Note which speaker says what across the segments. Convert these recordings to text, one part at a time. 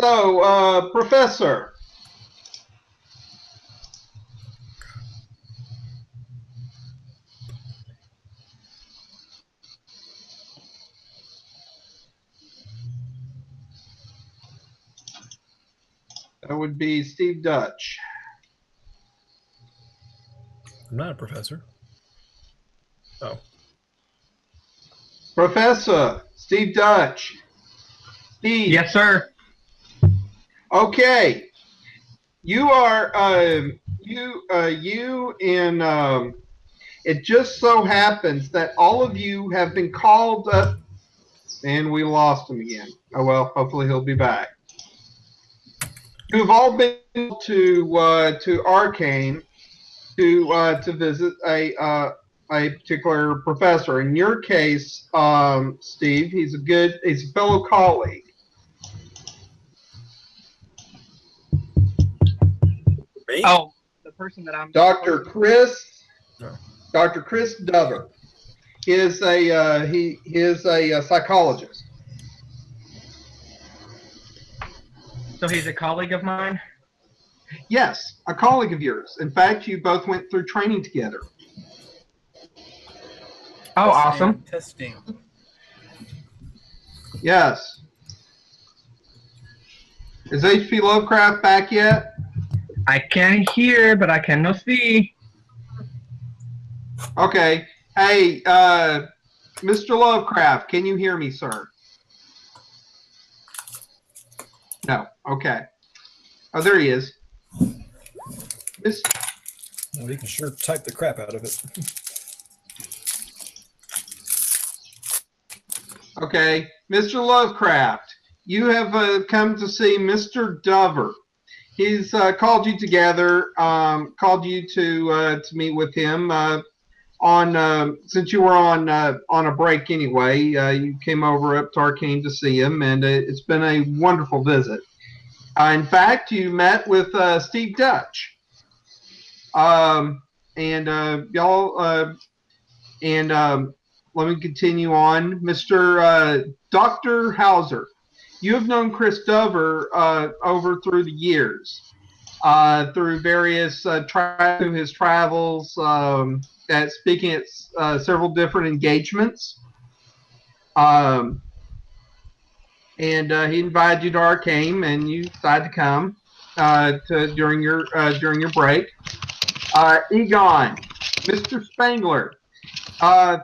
Speaker 1: So, Professor. That would be Steve Dutch.
Speaker 2: I'm not a professor. Oh.
Speaker 1: Professor Steve Dutch. Steve.
Speaker 3: Yes, sir.
Speaker 1: Okay. You are you and it just so happens that all of you have been called up, and we lost him again. Oh well, hopefully he'll be back. You've all been to Arcane to visit a particular professor. In your case, Steve, he's a fellow colleague.
Speaker 2: Me?
Speaker 3: Oh, the person that I'm.
Speaker 1: Dr. Chris.
Speaker 2: No.
Speaker 1: Dr. Chris Dover. He is a psychologist.
Speaker 3: So he's a colleague of mine?
Speaker 1: Yes, a colleague of yours. In fact, you both went through training together.
Speaker 3: Oh, awesome.
Speaker 2: Testing.
Speaker 1: Yes. Is H.P. Lovecraft back yet?
Speaker 3: I can hear, but I cannot see.
Speaker 1: Okay. Hey, Mr. Lovecraft, can you hear me, sir? No. Okay. Oh, there he is.
Speaker 2: Well, you can sure type the crap out of it.
Speaker 1: Okay. Mr. Lovecraft, you have come to see Mr. Dover. He's called you together, called you to meet with him since you were on a break anyway. You came over up to Arcane to see him, and it's been a wonderful visit. In fact, you met with Steve Dutch, y'all. Let me continue on, Mr. Dr. Hauser. You have known Chris Dover over through the years, through various through his travels, speaking at several different engagements, and he invited you to Arcane, and you decided to come during your break. Egon, Mr. Spangler.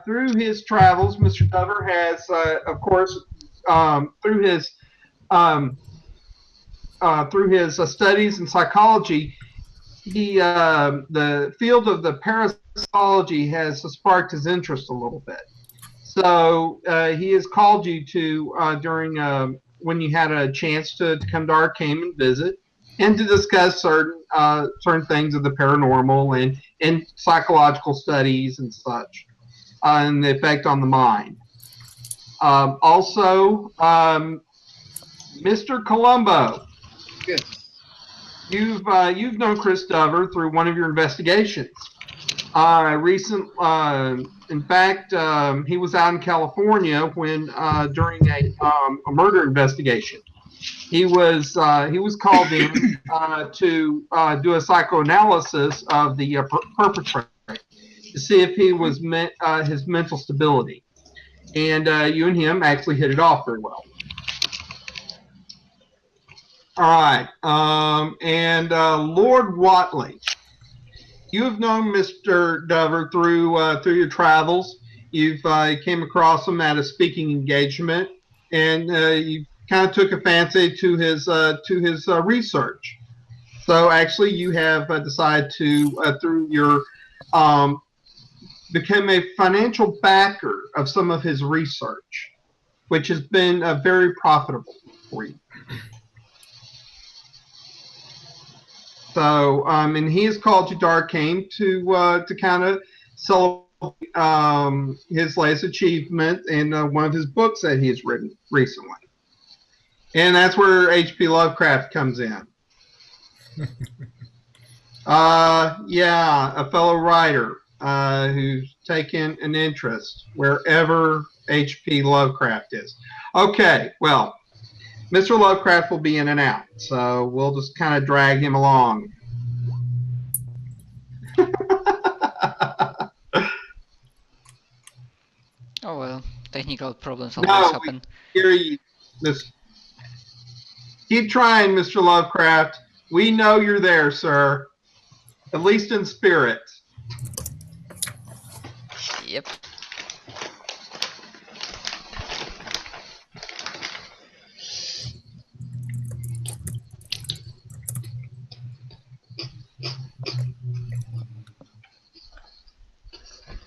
Speaker 1: Through his travels, Mr. Dover has, of course, through his studies in psychology, the field of the parapsychology has sparked his interest a little bit. So he has called you to during when you had a chance to come to Arcane and visit, and to discuss certain things of the paranormal and psychological studies and such, and the effect on the mind. Also, Mr. Colombo.
Speaker 4: Yes.
Speaker 1: You've known Chris Dover through one of your investigations. In fact, he was out in California when during a murder investigation. He was called in to do a psychoanalysis of the perpetrator to see if he was his mental stability, and you and him actually hit it off very well. All right, and Lord Watley, you have known Mr. Dover through your travels. You've came across him at a speaking engagement, and you kind of took a fancy to his research. So actually, you have decided to through your become a financial backer of some of his research, which has been very profitable for you. So, and he has called you to Arcane to kind of celebrate his latest achievement in one of his books that he has written recently. And that's where H.P. Lovecraft comes in. Yeah, a fellow writer who's taken an interest wherever H.P. Lovecraft is. Okay, well, Mr. Lovecraft will be in and out, so we'll just kind of drag him along.
Speaker 4: Oh well, technical problems
Speaker 1: No,
Speaker 4: always
Speaker 1: we
Speaker 4: happen.
Speaker 1: hear you. Keep trying, Mr. Lovecraft. We know you're there, sir. At least in spirit.
Speaker 4: Yep.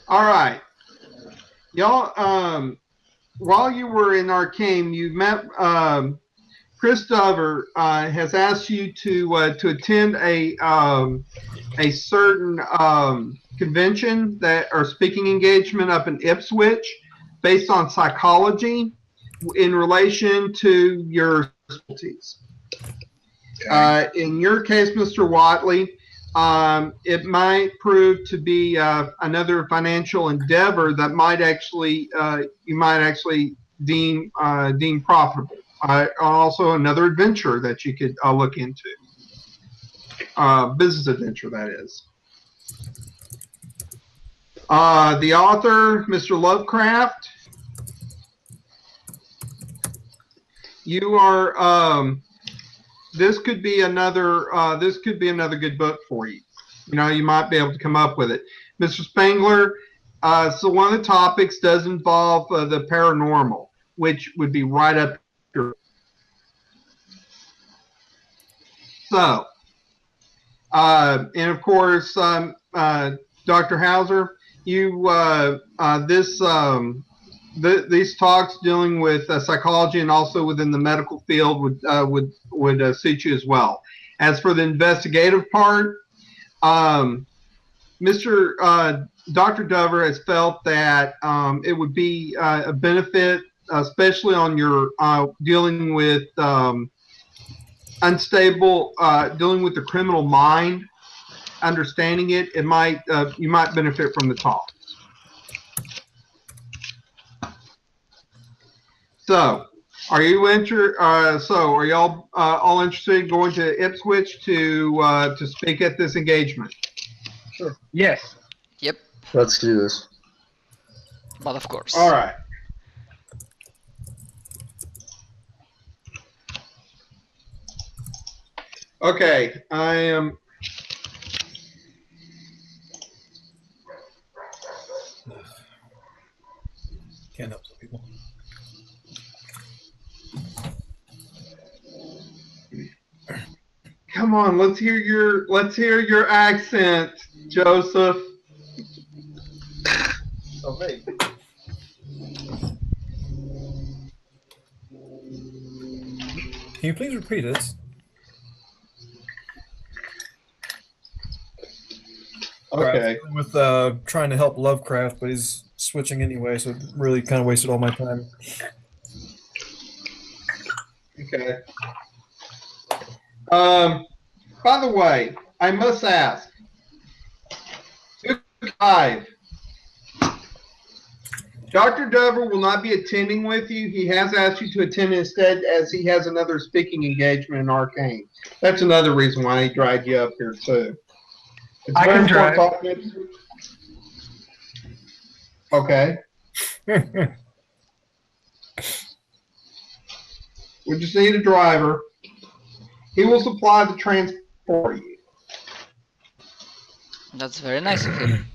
Speaker 1: All right. Y'all, while you were in Arcane, you met Chris Dover has asked you to attend a certain convention or speaking engagement up in Ipswich based on psychology in relation to your specialties. In your case, Mr. Watley, it might prove to be another financial endeavor that might actually you might actually deem profitable. Also, another adventure that you could look into. Business adventure, that is. The author, Mr. Lovecraft. You are. This could be another. This could be another good book for you. You know, you might be able to come up with it, Mr. Spangler. So one of the topics does involve the paranormal, which would be right up here. So, and of course, Dr. Hauser, you these talks dealing with psychology and also within the medical field would suit you as well. As for the investigative part, Dr. Dover has felt that it would be a benefit, especially on your dealing with unstable, dealing with the criminal mind, understanding it. It might you might benefit from the talk. So, are you are y'all all interested in going to Ipswich to speak at this engagement?
Speaker 2: Sure.
Speaker 3: Yes.
Speaker 4: Yep.
Speaker 5: Let's do this.
Speaker 4: But of course.
Speaker 1: All right. Okay, I am.
Speaker 2: Can't help some people.
Speaker 1: Come on, let's hear your accent, Joseph.
Speaker 2: Oh, me. Can you please repeat it?
Speaker 1: Okay.
Speaker 2: With trying to help Lovecraft, but he's switching anyway, so it really kind of wasted all my time.
Speaker 1: Okay. By the way, I must ask. 5. Dr. Dover will not be attending with you. He has asked you to attend instead, as he has another speaking engagement in Arcane. That's another reason why he dragged you up here too. It's
Speaker 3: I
Speaker 1: very
Speaker 3: can drive.
Speaker 1: important talking. Okay. We just need a driver. He will supply the transport for you.
Speaker 4: That's very nice of him.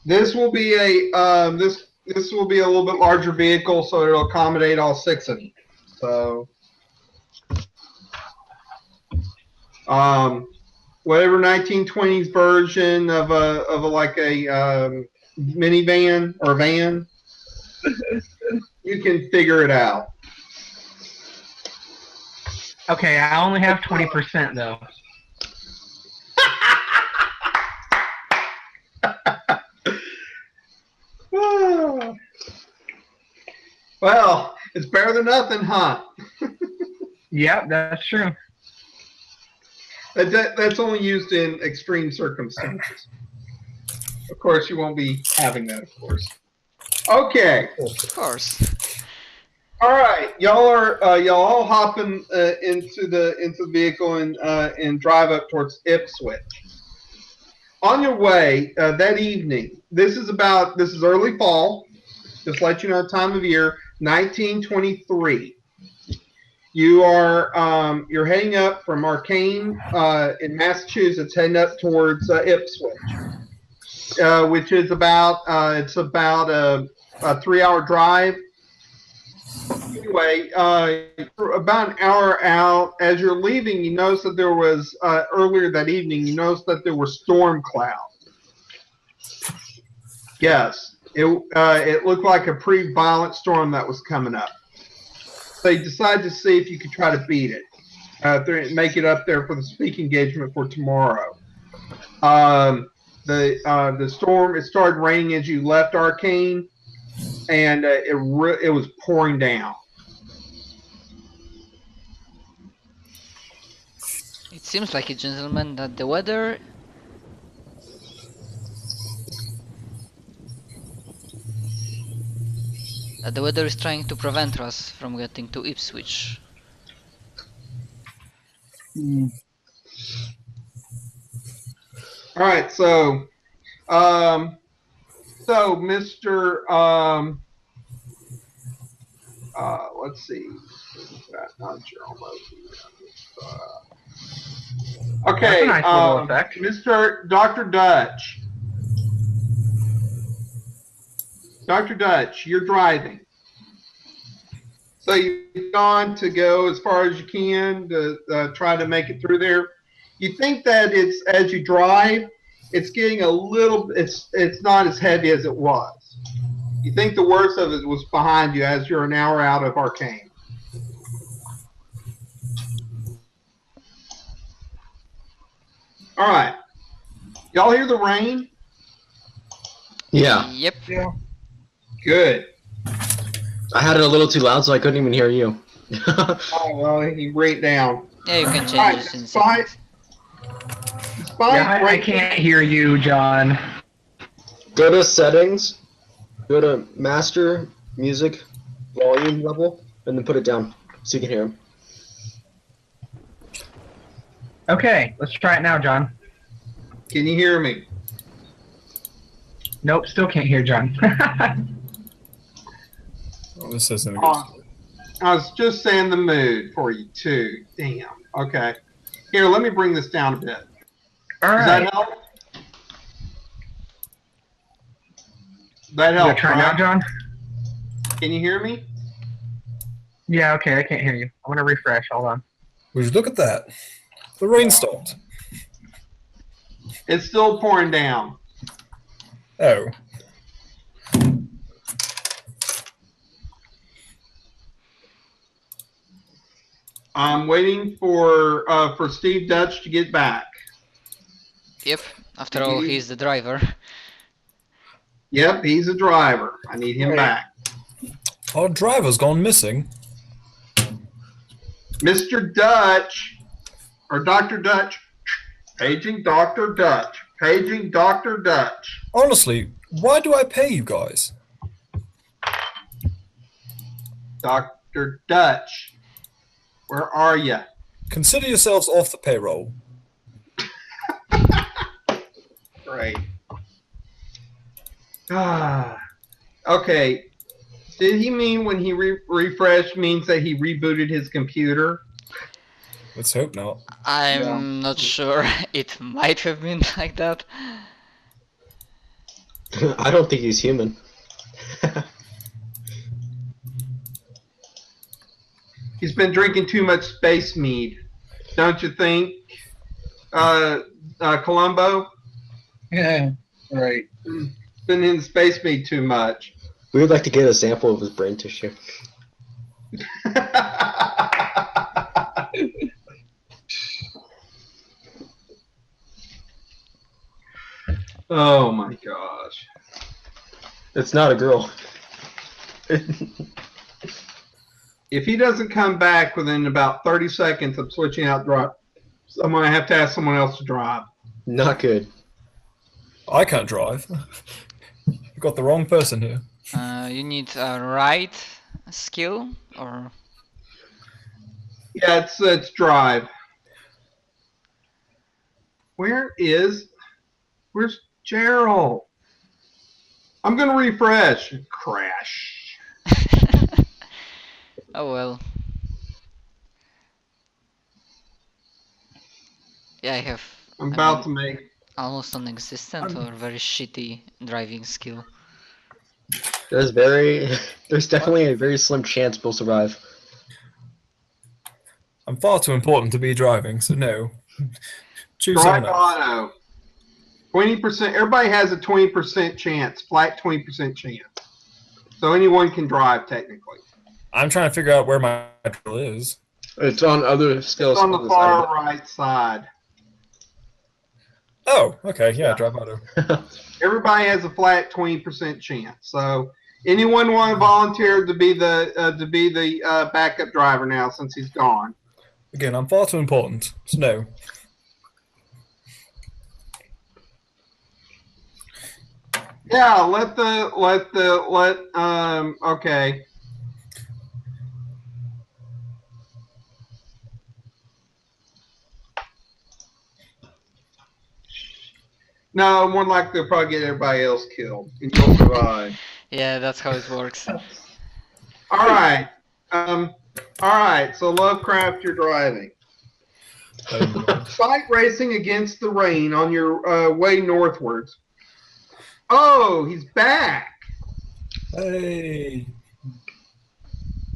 Speaker 1: This will be a this will be a little bit larger vehicle, so it'll accommodate all 6 of you. So, whatever 1920s version of a like a minivan or van, you can figure it out.
Speaker 3: Okay, I only have 20% though.
Speaker 1: Well, it's better than nothing, huh?
Speaker 3: Yep, that's true.
Speaker 1: That's only used in extreme circumstances. Of course, you won't be having that, of course. Okay.
Speaker 4: Of course.
Speaker 1: All right, y'all all hopping into the vehicle and drive up towards Ipswich. On your way that evening, this is early fall. Just to let you know, time of year, 1923. You're heading up from Arcane in Massachusetts, heading up towards Ipswich, which is about a 3-hour drive. Anyway, about an hour out, as you're leaving, you notice that there was earlier that evening. You noticed that there were storm clouds. Yes, it looked like a pretty violent storm that was coming up. So you decided to see if you could try to beat it, make it up there for the speaking engagement for tomorrow. The storm, it started raining as you left Arcane, and it was pouring down.
Speaker 4: It seems like, gentlemen, that the weather is trying to prevent us from getting to Ipswich.
Speaker 1: All right, so Mr. Let's see. Okay,
Speaker 3: That's a nice little effect.
Speaker 1: Mr. Dr. Dutch. Dr. Dutch, you're driving. So you've gone to go as far as you can to try to make it through there. You think that it's, as you drive, it's getting a little, it's not as heavy as it was. You think the worst of it was behind you as you're an hour out of Arcane. All right. Y'all hear the rain?
Speaker 5: Yeah.
Speaker 4: Yep.
Speaker 3: Yeah.
Speaker 1: Good.
Speaker 5: I had it a little too loud, so I couldn't even hear you.
Speaker 1: Oh, well, he rate down.
Speaker 4: Yeah, you can change
Speaker 1: All right,
Speaker 4: this in
Speaker 1: despite
Speaker 3: Yeah, I can't hear you, John.
Speaker 5: Go to settings, go to master music volume level, and then put it down so you can hear him.
Speaker 3: Okay, let's try it now, John.
Speaker 1: Can you hear me?
Speaker 3: Nope, still can't hear John.
Speaker 2: Oh, this isn't a good
Speaker 1: Oh, I was just saying the mood for you, too. Damn. Okay. Here, let me bring this down a bit.
Speaker 3: All
Speaker 1: Does
Speaker 3: right.
Speaker 1: that help? That
Speaker 3: You
Speaker 1: helps,
Speaker 3: try now,
Speaker 1: right?
Speaker 3: John?
Speaker 1: Can you hear me?
Speaker 3: Yeah, okay, I can't hear you. I'm gonna refresh. Hold on.
Speaker 2: Would you look at that? The rain stopped.
Speaker 1: It's still pouring down.
Speaker 2: Oh.
Speaker 1: I'm waiting for Steve Dutch to get back.
Speaker 4: Yep. After all, he's the driver.
Speaker 1: Yep, he's a driver. I need him back.
Speaker 2: Our driver's gone missing.
Speaker 1: Mr. Dutch, or Dr. Dutch, paging Dr. Dutch, paging Dr. Dutch.
Speaker 2: Honestly, why do I pay you guys?
Speaker 1: Dr. Dutch, where are you?
Speaker 2: Consider yourselves off the payroll.
Speaker 1: Great. Okay. Did he mean when he refreshed means that he rebooted his computer?
Speaker 2: Let's hope not.
Speaker 4: I'm not sure. It might have been like that.
Speaker 5: I don't think he's human.
Speaker 1: He's been drinking too much space mead, don't you think, Columbo?
Speaker 3: Yeah, right.
Speaker 1: Been in space mead too much.
Speaker 5: We would like to get a sample of his brain tissue.
Speaker 1: Oh my gosh.
Speaker 5: It's not a girl.
Speaker 1: If he doesn't come back within about 30 seconds, I'm switching out drive. So I'm going to have to ask someone else to drive.
Speaker 5: Not good.
Speaker 2: I can't drive. You've got the wrong person here.
Speaker 4: You need a right skill or?
Speaker 1: Yeah, it's drive. Where's Gerald? I'm gonna refresh. Crash.
Speaker 4: Oh well. Yeah, I have.
Speaker 1: I'm
Speaker 4: I
Speaker 1: about
Speaker 4: mean,
Speaker 1: to make.
Speaker 4: almost non-existent or very shitty driving skill.
Speaker 5: There's definitely a very slim chance we'll survive.
Speaker 2: I'm far too important to be driving, so no. Choose
Speaker 1: Drive
Speaker 2: someone else.
Speaker 1: auto. 20%. Everybody has a 20% chance. Flat 20% chance. So anyone can drive technically.
Speaker 2: I'm trying to figure out where my drill is.
Speaker 5: It's on other skills.
Speaker 1: It's on the far right side.
Speaker 2: Oh, okay, yeah, drive auto.
Speaker 1: Everybody has a flat 20% chance. So anyone want to volunteer to be the backup driver now since he's gone?
Speaker 2: Again, I'm far too important, so no.
Speaker 1: Yeah, okay. No, more likely they'll probably get everybody else killed and you'll survive.
Speaker 4: Yeah, that's how it works.
Speaker 1: Alright. Alright, so Lovecraft, you're driving. Fight racing against the rain on your way northwards. Oh, he's back.
Speaker 2: Hey.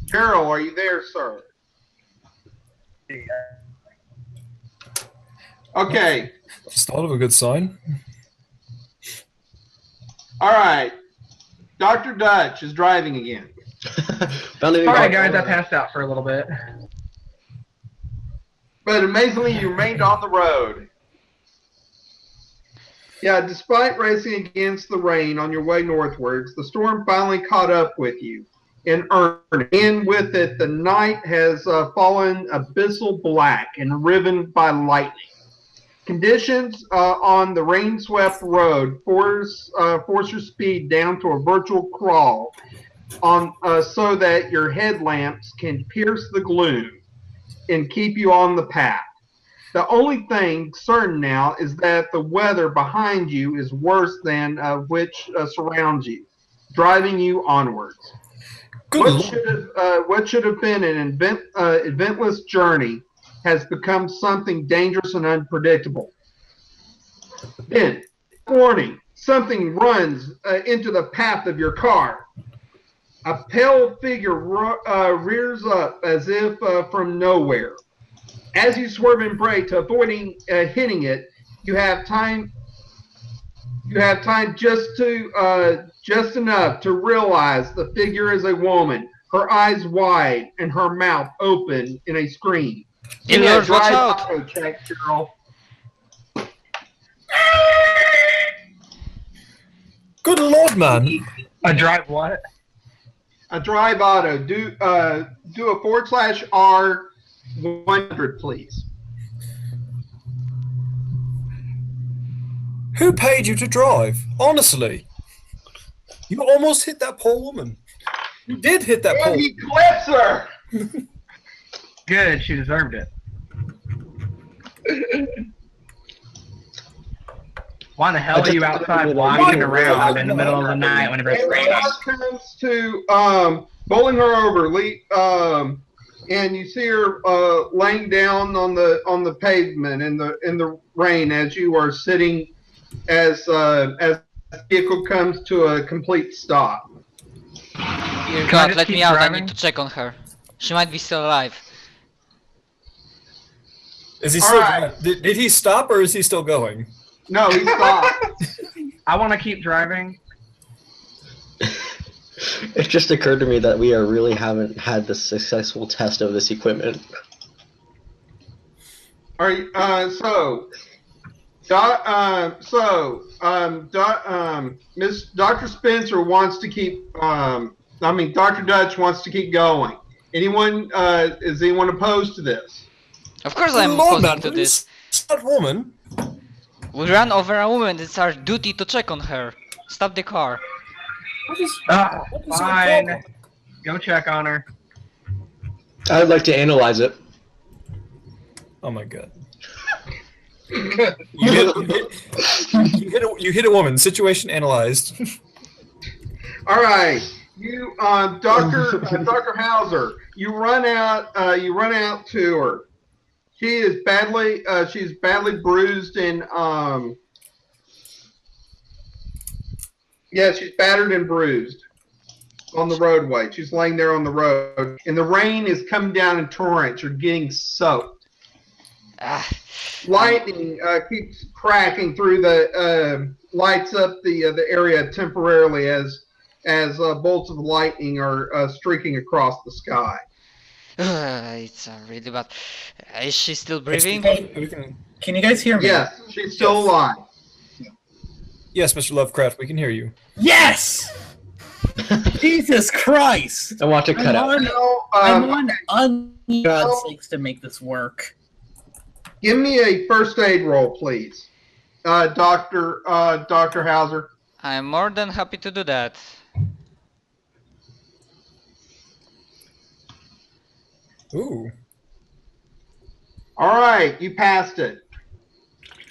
Speaker 1: Gerald, are you there, sir? Okay.
Speaker 2: Start of a good sign.
Speaker 1: Alright. Dr. Dutch is driving again.
Speaker 3: Sorry, guys, I passed out for a little bit.
Speaker 1: But amazingly, you remained on the road. Yeah, despite racing against the rain on your way northwards, the storm finally caught up with you in earnest. And with it, the night has fallen abyssal black and riven by lightning. Conditions on the rain-swept road force your speed down to a virtual crawl so that your headlamps can pierce the gloom and keep you on the path. The only thing certain now is that the weather behind you is worse than which surrounds you, driving you onwards. What should have been an eventless journey has become something dangerous and unpredictable. Then, warning, something runs into the path of your car. A pale figure rears up as if from nowhere. As you swerve and brake to avoiding hitting it, you have time. You have time just enough to realize the figure is a woman, her eyes wide and her mouth open in a scream.
Speaker 4: Inward, watch
Speaker 1: drive
Speaker 4: out!
Speaker 1: auto check, girl.
Speaker 2: Good lord, man.
Speaker 3: A drive what?
Speaker 1: A drive auto. Do a /R 100, please.
Speaker 2: Who paid you to drive? Honestly. You almost hit that poor woman. You did hit that poor
Speaker 1: And he clips her.
Speaker 3: Good, she deserved it. Why the hell are you outside walking around in the middle of the night whenever it's raining?
Speaker 1: Comes to bowling her over, and you see her laying down on the pavement in the rain as you are sitting as the vehicle comes to a complete stop.
Speaker 4: Dear
Speaker 3: Can I
Speaker 4: God,
Speaker 3: just
Speaker 4: let
Speaker 3: keep
Speaker 4: me out. I
Speaker 3: driving?
Speaker 4: need to check on her. She might be still alive.
Speaker 2: Is he
Speaker 1: All
Speaker 2: still
Speaker 1: right.
Speaker 2: did he stop or is he still going?
Speaker 1: No, he stopped.
Speaker 3: I want to keep driving.
Speaker 5: It just occurred to me that we really haven't had the successful test of this equipment.
Speaker 1: All right. Miss Dr. Spencer wants to keep. Dr. Dutch wants to keep going. Is anyone opposed to this?
Speaker 4: Of course I'm
Speaker 2: Lord,
Speaker 4: opposing
Speaker 2: man,
Speaker 4: to this.
Speaker 2: That woman.
Speaker 4: We ran over a woman. It's our duty to check on her. Stop the car.
Speaker 2: What is
Speaker 3: Ah,
Speaker 2: your
Speaker 3: fine.
Speaker 2: problem?
Speaker 3: Go check on her.
Speaker 5: I'd like to analyze it.
Speaker 2: Oh my god. You hit a woman. Situation analyzed.
Speaker 1: All right, you, Dr. Hauser, you run out to her. She's badly bruised and she's battered and bruised on the roadway. She's laying there on the road, and the rain is coming down in torrents. You're getting soaked. Lightning keeps cracking through lights up the area temporarily as bolts of lightning are streaking across the sky.
Speaker 4: It's really bad. Is she still breathing?
Speaker 6: Can you guys hear me?
Speaker 1: Yes, she's still alive.
Speaker 2: Yes, Mr. Lovecraft, we can hear you.
Speaker 6: Yes! Jesus Christ!
Speaker 5: I want to cut out.
Speaker 6: I'm on God's sakes to make this work.
Speaker 1: Give me a first aid roll, please, Dr. Hauser.
Speaker 4: I'm more than happy to do that.
Speaker 2: Ooh.
Speaker 1: All right, you passed it.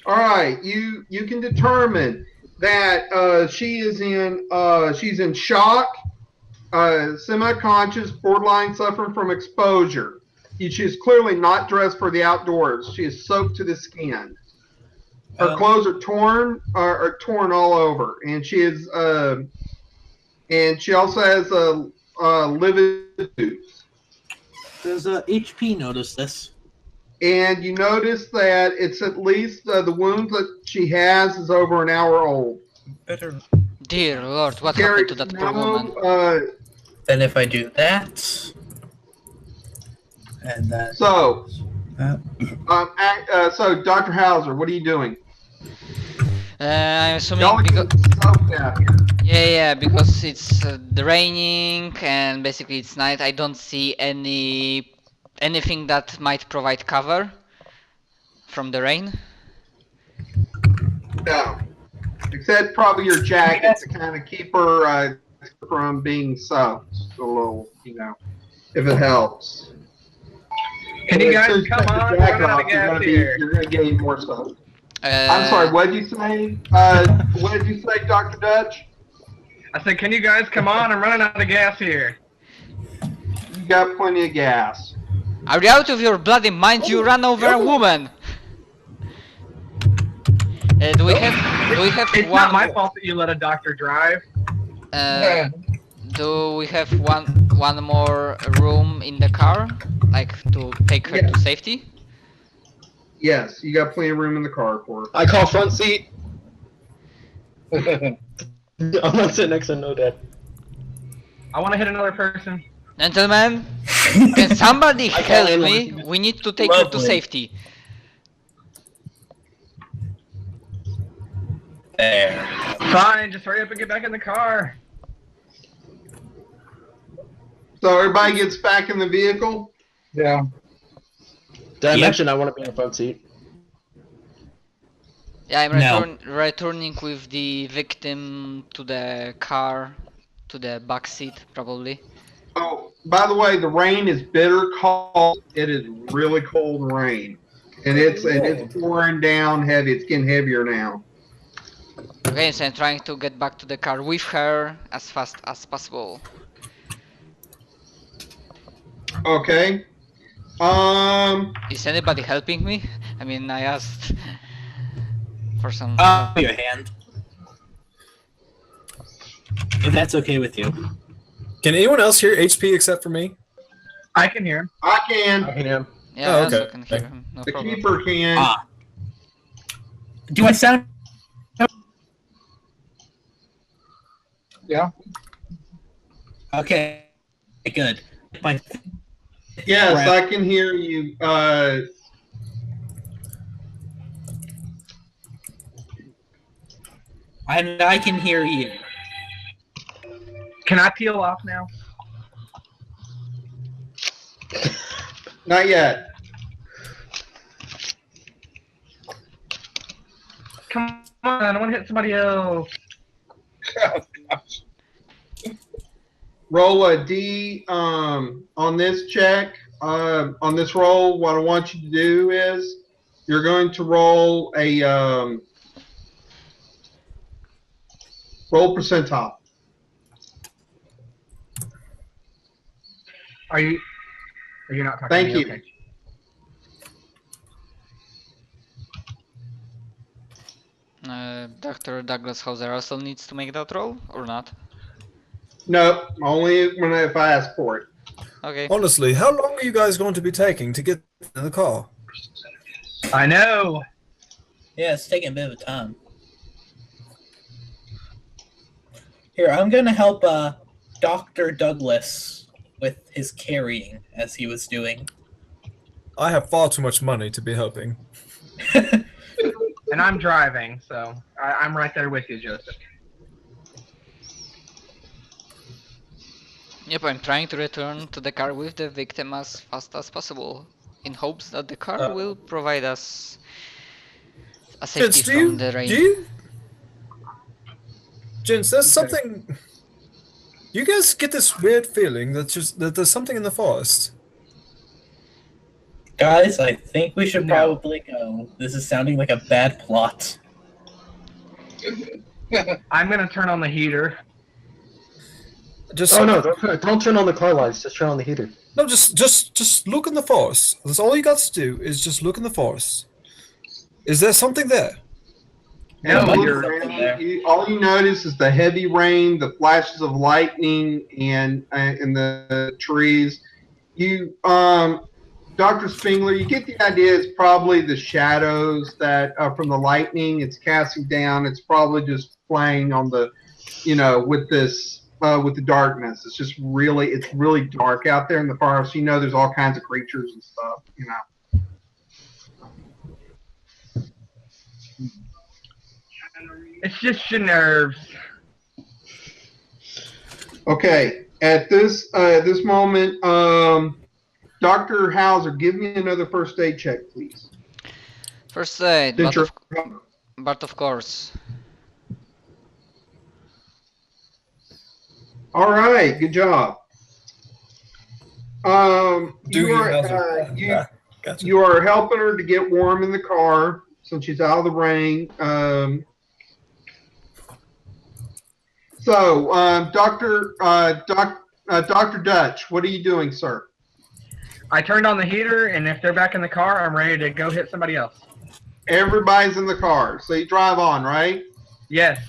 Speaker 1: All right, you can determine that she's in shock, semi-conscious, borderline suffering from exposure. She's clearly not dressed for the outdoors. She is soaked to the skin. Her clothes are torn all over, and she is and she also has livid tubes.
Speaker 6: Does HP notice this?
Speaker 1: And you notice that it's at least the wound that she has is over an hour old.
Speaker 6: Better.
Speaker 4: Dear Lord, what happened to that poor woman?
Speaker 6: Then if I do that, and that.
Speaker 1: So, Dr. Hauser, what are you doing?
Speaker 4: I'm assuming
Speaker 1: Y'all are
Speaker 4: because
Speaker 1: getting soaked out here.
Speaker 4: yeah, because it's raining and basically it's night. I don't see anything that might provide cover from the rain.
Speaker 1: No, except probably your jacket to kind of keep her from being soaked a little, if it helps.
Speaker 3: Can you guys come on? Run out of gas here.
Speaker 1: You're going to get more soaked. I'm sorry, what did you say? What did you say, Dr. Dutch?
Speaker 3: I said, can you guys come on? I'm running out of gas here.
Speaker 1: You got plenty of gas.
Speaker 4: Are you out of your bloody mind? You ran over a woman. Do we have
Speaker 3: It's
Speaker 4: one?
Speaker 3: not my fault that you let a doctor drive.
Speaker 4: Do we have one more room in the car, like to take her to safety?
Speaker 1: Yes, you got plenty of room in the car for her.
Speaker 5: I call front seat. I'm not sitting next to no dad.
Speaker 3: I want to hit another person.
Speaker 4: Gentlemen, can somebody help me?
Speaker 5: anyone.
Speaker 4: We need to take her to safety.
Speaker 6: There.
Speaker 3: Fine, just hurry up and get back in the car.
Speaker 1: So everybody gets back in the vehicle?
Speaker 3: Yeah.
Speaker 5: Did I mention I want to be in the front seat?
Speaker 4: Yeah, I'm returning with the victim to the car, to the back seat, probably.
Speaker 1: Oh, by the way, the rain is bitter cold. It is really cold rain. And it's pouring down heavy. It's getting heavier now.
Speaker 4: Okay, so I'm trying to get back to the car with her as fast as possible.
Speaker 1: Okay.
Speaker 4: Is anybody helping me? I mean, I asked for some.
Speaker 6: Your hand. If that's okay with you.
Speaker 2: Can anyone else hear HP except for me?
Speaker 3: I can hear him.
Speaker 1: I can.
Speaker 5: Yeah.
Speaker 4: Yeah,
Speaker 2: Oh,
Speaker 4: I also
Speaker 2: okay.
Speaker 4: can hear him. No
Speaker 1: The
Speaker 4: problem.
Speaker 1: keeper can.
Speaker 6: Do I sound?
Speaker 3: Yeah.
Speaker 6: Okay. Good. My
Speaker 1: Yes,
Speaker 6: crap.
Speaker 1: I can hear you.
Speaker 6: And I can hear you.
Speaker 3: Can I peel off now?
Speaker 1: Not yet.
Speaker 3: Come on, I want to hit somebody else.
Speaker 1: roll a D on this check. On this roll, what I want you to do is you're going to roll a roll percentile.
Speaker 3: Are you not talking
Speaker 1: Thank
Speaker 3: to me?
Speaker 1: you.
Speaker 3: Okay.
Speaker 4: Dr. Douglas Hauser also needs to make that roll, or not?
Speaker 1: No, only if I ask for it.
Speaker 4: Okay.
Speaker 2: Honestly, how long are you guys going to be taking to get in the car?
Speaker 3: I know.
Speaker 6: Yeah, it's taking a bit of time. Here, I'm gonna help Dr. Douglas with his carrying as he was doing.
Speaker 2: I have far too much money to be helping.
Speaker 3: And I'm driving, so I'm right there with you, Joseph.
Speaker 4: Yep, I'm trying to return to the car with the victim as fast as possible, in hopes that the car will provide us a safety
Speaker 2: Gents,
Speaker 4: from the rain.
Speaker 2: Gents, there's something. You guys get this weird feeling that there's something in the forest.
Speaker 6: Guys, I think we should
Speaker 3: No.
Speaker 6: probably go. This is sounding like a bad plot.
Speaker 3: I'm gonna turn on the heater.
Speaker 2: Just
Speaker 5: Oh no! Don't turn on the car lights. Just turn on the heater.
Speaker 2: no, just look in the forest. That's all you got to do is just look in the forest. Is there something there?
Speaker 3: No,
Speaker 1: And look
Speaker 3: you're-
Speaker 1: around, all you notice is the heavy rain, the flashes of lightning, and in the trees. You, Dr. Spengler, you get the idea. It's probably the shadows that from the lightning it's casting down. It's probably just playing on the, with this. With the darkness, it's really dark out there in the forest. There's all kinds of creatures and stuff.
Speaker 3: It's just your nerves.
Speaker 1: Okay, at this moment, Dr. Hauser, give me another first aid check, please.
Speaker 4: First aid,
Speaker 1: Since
Speaker 4: but of course.
Speaker 1: All right, good job. You are helping her to get warm in the car since she's out of the rain. Dr. Dutch, what are you doing, sir?
Speaker 3: I turned on the heater, and if they're back in the car, I'm ready to go hit somebody else.
Speaker 1: Everybody's in the car, so you drive on, right?
Speaker 3: Yes.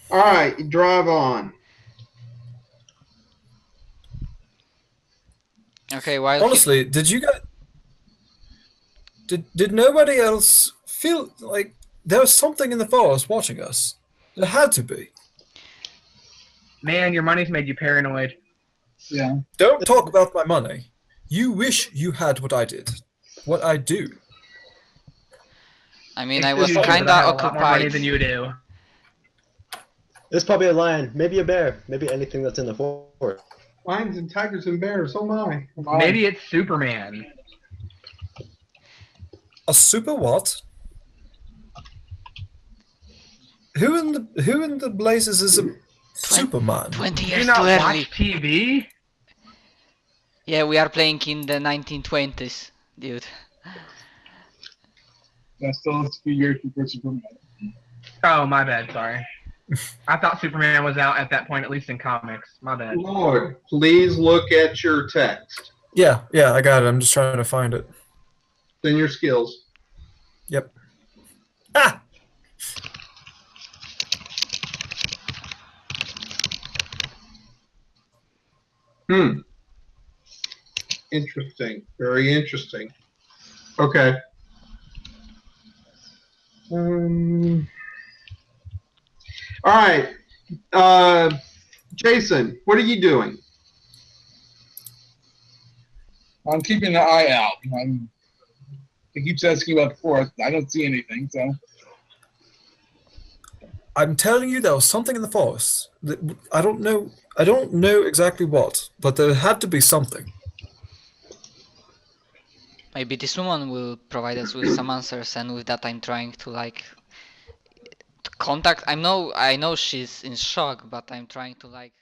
Speaker 1: All right, you drive on.
Speaker 4: Okay, while
Speaker 2: Honestly, did you guys? Did nobody else feel like there was something in the forest watching us? There had to be.
Speaker 3: Man, your money's made you paranoid.
Speaker 6: Yeah.
Speaker 2: Don't talk about my money. You wish you had what I did. What I do.
Speaker 4: I mean, I was
Speaker 3: Excuse me,
Speaker 4: kinda
Speaker 3: but I have a lot more money
Speaker 4: occupied.
Speaker 3: than you do.
Speaker 5: There's probably a lion, maybe a bear, maybe anything that's in the forest.
Speaker 1: Lions and tigers and bears, oh my.
Speaker 3: Maybe it's Superman.
Speaker 2: A super what? Who in the blazes is a Superman?
Speaker 4: 20
Speaker 3: Do you
Speaker 4: years
Speaker 3: not
Speaker 4: too early.
Speaker 3: watch TV?
Speaker 4: Yeah, we are playing in the 1920s, dude.
Speaker 7: That's still a few years before Superman.
Speaker 3: Oh, my bad. Sorry. I thought Superman was out at that point, at least in comics. My bad.
Speaker 1: Lord, please look at your text.
Speaker 2: Yeah, I got it. I'm just trying to find it.
Speaker 1: Then your skills.
Speaker 2: Yep. Ah!
Speaker 1: Interesting. Very interesting. Okay. All right. Jason, what are you doing?
Speaker 7: I'm keeping an eye out. He keeps asking about the forest. I don't see anything, so.
Speaker 2: I'm telling you, there was something in the forest. I don't know exactly what, but there had to be something.
Speaker 4: Maybe this woman will provide us with some answers, and with that I'm trying to contact. I know she's in shock, but I'm trying to like